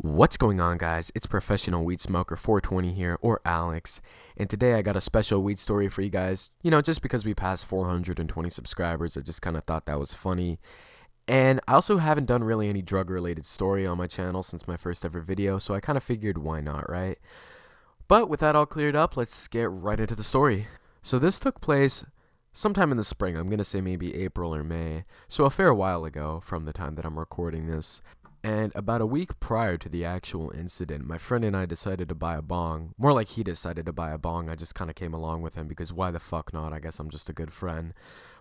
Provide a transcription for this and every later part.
What's going on, guys? It's Professional Weed Smoker 420 here, or Alex, and today I got a special weed story for you guys. Just because we passed 420 subscribers, I just kind of thought that was funny. And I also haven't done really any drug-related story on my channel since my first ever video, so I kind of figured why not, right? But with that all cleared up, let's get right into the story. So this took place sometime in the spring. I'm going to say maybe April or May, so a fair while ago from the time that I'm recording this. And about a week prior to the actual incident, my friend and I decided to buy a bong. More like he decided to buy a bong. I just kind of came along with him because why the fuck not? I guess I'm just a good friend.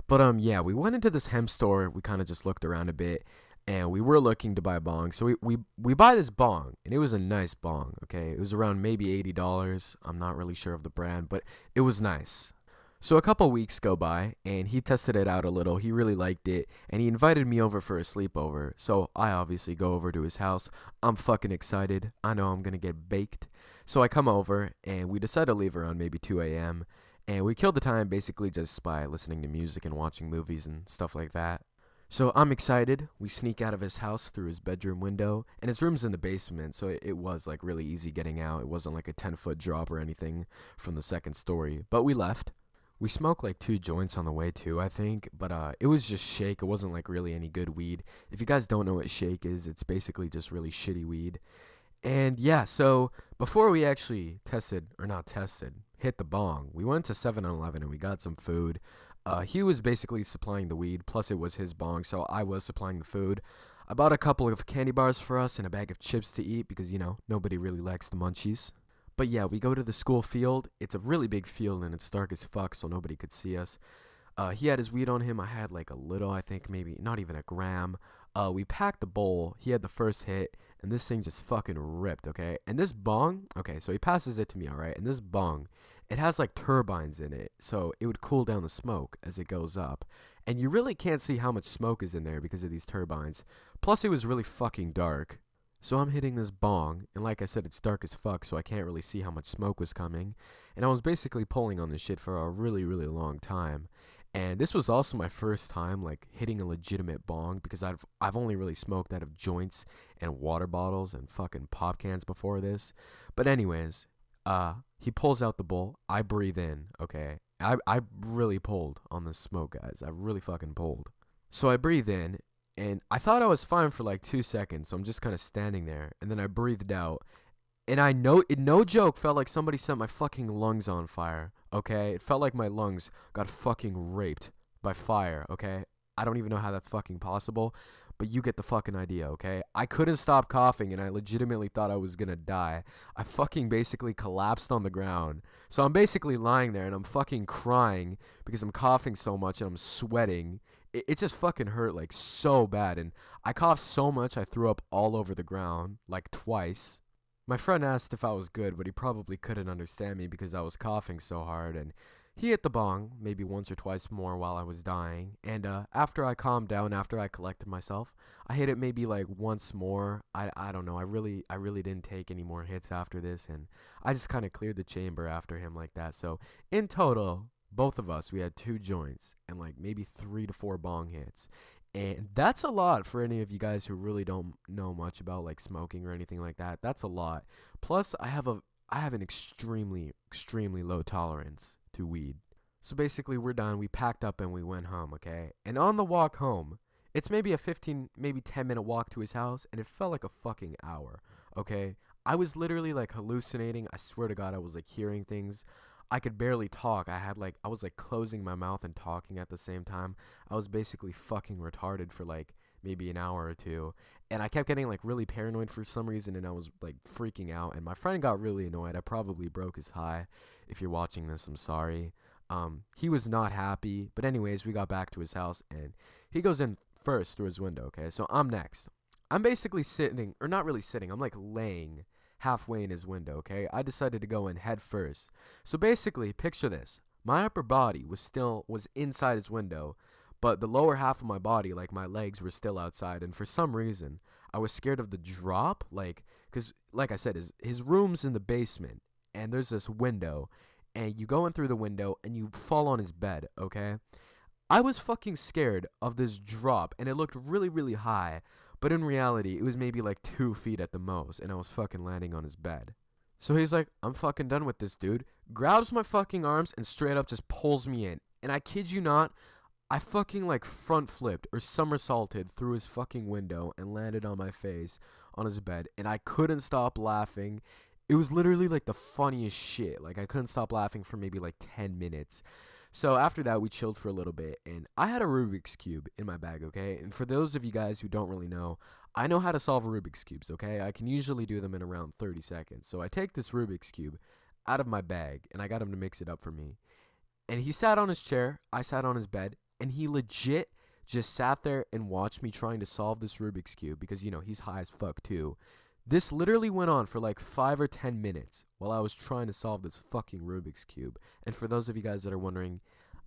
But yeah, we went into this hemp store. We kind of just looked around a bit, and we were looking to buy a bong. So we buy this bong, and it was a nice bong. Okay, it was around maybe $80. I'm not really sure of the brand, but it was nice. So a couple weeks go by, and he tested it out a little. He really liked it, and he invited me over for a sleepover. So I obviously go over to his house. I'm fucking excited. I know I'm gonna get baked. So I come over, and we decide to leave around maybe 2 a.m. And we kill the time basically just by listening to music and watching movies and stuff like that. So I'm excited. We sneak out of his house through his bedroom window, and his room's in the basement, so it was like really easy getting out. It wasn't like a 10-foot drop or anything from the second story. But we left. We smoked like 2 joints on the way too, I think, but it was just shake. It wasn't like really any good weed. If you guys don't know what shake is, it's basically just really shitty weed. And yeah, so before we actually hit the bong, we went to 7-Eleven and we got some food. He was basically supplying the weed, plus it was his bong, so I was supplying the food. I bought a couple of candy bars for us and a bag of chips to eat because, nobody really likes the munchies. But yeah, we go to the school field. It's a really big field and it's dark as fuck, so nobody could see us. He had his weed on him. I had like a little, I think maybe not even a gram. We packed the bowl. He had the first hit, and this thing just fucking ripped, okay? And this bong, okay, so he passes it to me, alright? And this bong, it has like turbines in it, so it would cool down the smoke as it goes up. And you really can't see how much smoke is in there because of these turbines. Plus, it was really fucking dark. So I'm hitting this bong, and like I said, it's dark as fuck, so I can't really see how much smoke was coming. And I was basically pulling on this shit for a really, really long time. And this was also my first time like hitting a legitimate bong because I've only really smoked out of joints and water bottles and fucking pop cans before this. But anyways, he pulls out the bowl. I breathe in, okay? I really pulled on this smoke, guys. I really fucking pulled. So I breathe in, and I thought I was fine for like 2 seconds, so I'm just kind of standing there. And then I breathed out. And I know, it no joke, felt like somebody set my fucking lungs on fire, okay? It felt like my lungs got fucking raped by fire, okay? I don't even know how that's fucking possible, but you get the fucking idea, okay? I couldn't stop coughing, and I legitimately thought I was gonna die. I fucking basically collapsed on the ground. So I'm basically lying there, and I'm fucking crying because I'm coughing so much, and I'm sweating. It just fucking hurt like so bad, and I coughed so much I threw up all over the ground like twice. My friend asked if I was good, but he probably couldn't understand me because I was coughing so hard, and he hit the bong maybe once or twice more while I was dying. And after I calmed down, after I collected myself, I hit it maybe like once more. I don't know. I really didn't take any more hits after this, and I just kind of cleared the chamber after him like that. So in total, both of us, we had 2 joints and like maybe 3 to 4 bong hits. And that's a lot for any of you guys who really don't know much about like smoking or anything like that. That's a lot. Plus, I have an extremely low tolerance to weed. So basically, we're done. We packed up and we went home, okay? And on the walk home, it's maybe a 15, maybe 10-minute walk to his house, and it felt like a fucking hour, okay? I was literally like hallucinating. I swear to God, I was like hearing things. I could barely talk. I was like closing my mouth and talking at the same time. I was basically fucking retarded for like maybe an hour or two. And I kept getting like really paranoid for some reason, and I was like freaking out. And my friend got really annoyed. I probably broke his high. If you're watching this, I'm sorry. He was not happy. But anyways, we got back to his house, and he goes in first through his window, okay? So I'm next. I'm basically sitting, or not really sitting, I'm like laying halfway in his window, okay? I decided to go in head first. So basically, picture this. My upper body was inside his window, but the lower half of my body, like my legs, were still outside. And for some reason, I was scared of the drop, like, because, like I said, his room's in the basement, and there's this window, and you go in through the window, and you fall on his bed, okay? I was fucking scared of this drop, and it looked really, really high. But in reality, it was maybe like 2 feet at the most, and I was fucking landing on his bed. So he's like, I'm fucking done with this, dude. Grabs my fucking arms and straight up just pulls me in. And I kid you not, I fucking like front flipped or somersaulted through his fucking window and landed on my face on his bed. And I couldn't stop laughing. It was literally like the funniest shit. Like I couldn't stop laughing for maybe like 10 minutes. So after that, we chilled for a little bit, and I had a Rubik's Cube in my bag, okay? And for those of you guys who don't really know, I know how to solve Rubik's Cubes, okay? I can usually do them in around 30 seconds. So I take this Rubik's Cube out of my bag, and I got him to mix it up for me. And he sat on his chair, I sat on his bed, and he legit just sat there and watched me trying to solve this Rubik's Cube because, you know, he's high as fuck too. This literally went on for like 5 or 10 minutes while I was trying to solve this fucking Rubik's Cube. And for those of you guys that are wondering,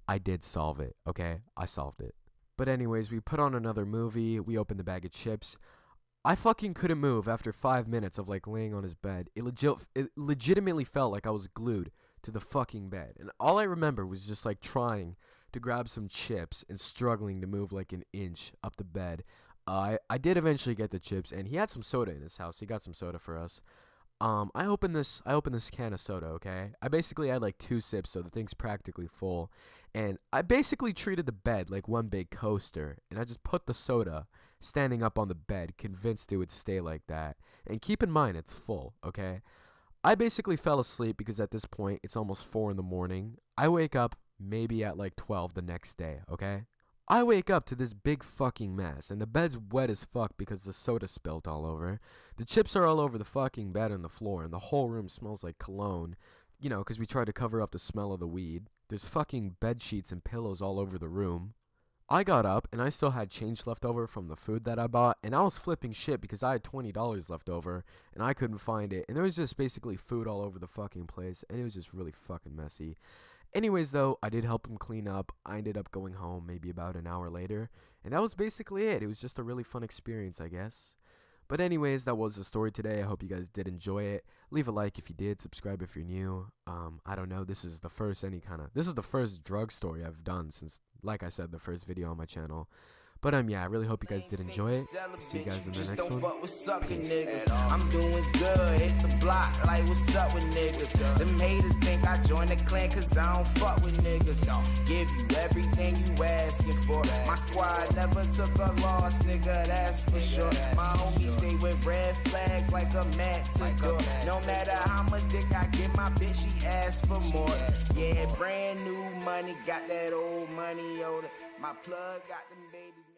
I did solve it, okay? I solved it. But anyways, we put on another movie. We opened the bag of chips. I fucking couldn't move after 5 minutes of like laying on his bed. It legitimately felt like I was glued to the fucking bed. And all I remember was just like trying to grab some chips and struggling to move like an inch up the bed. I did eventually get the chips, and he had some soda in his house. He got some soda for us. I opened this can of soda, okay? I basically had like 2 sips, so the thing's practically full. And I basically treated the bed like one big coaster, and I just put the soda standing up on the bed, convinced it would stay like that. And keep in mind, it's full, okay? I basically fell asleep because at this point, it's almost 4 in the morning. I wake up maybe at like 12 the next day, okay? I wake up to this big fucking mess, and the bed's wet as fuck because the soda spilt all over. The chips are all over the fucking bed and the floor, and the whole room smells like cologne, you know, because we tried to cover up the smell of the weed. There's fucking bed sheets and pillows all over the room. I got up, and I still had change left over from the food that I bought, and I was flipping shit because I had $20 left over, and I couldn't find it, and there was just basically food all over the fucking place, and it was just really fucking messy. Anyways, though, I did help him clean up. I ended up going home maybe about an hour later, and that was basically it. It was just a really fun experience, I guess. But anyways, that was the story today. I hope you guys did enjoy it. Leave a like if you did. Subscribe if you're new. I don't know. This is the first drug story I've done since, like I said, the first video on my channel. But yeah, I really hope you guys did enjoy it. See you guys in the next one. Peace. I'm doing good, hit the block like what's up with niggas. Them haters think I joined the clan cause I don't fuck with niggas. Give you everything you asking for. My squad never took a loss, nigga, that's for sure. My homies stay with red flags like a matador. No matter how much dick I get, my bitch, she asks for more. Yeah, brand new money, got that old money older. My plug got them babies.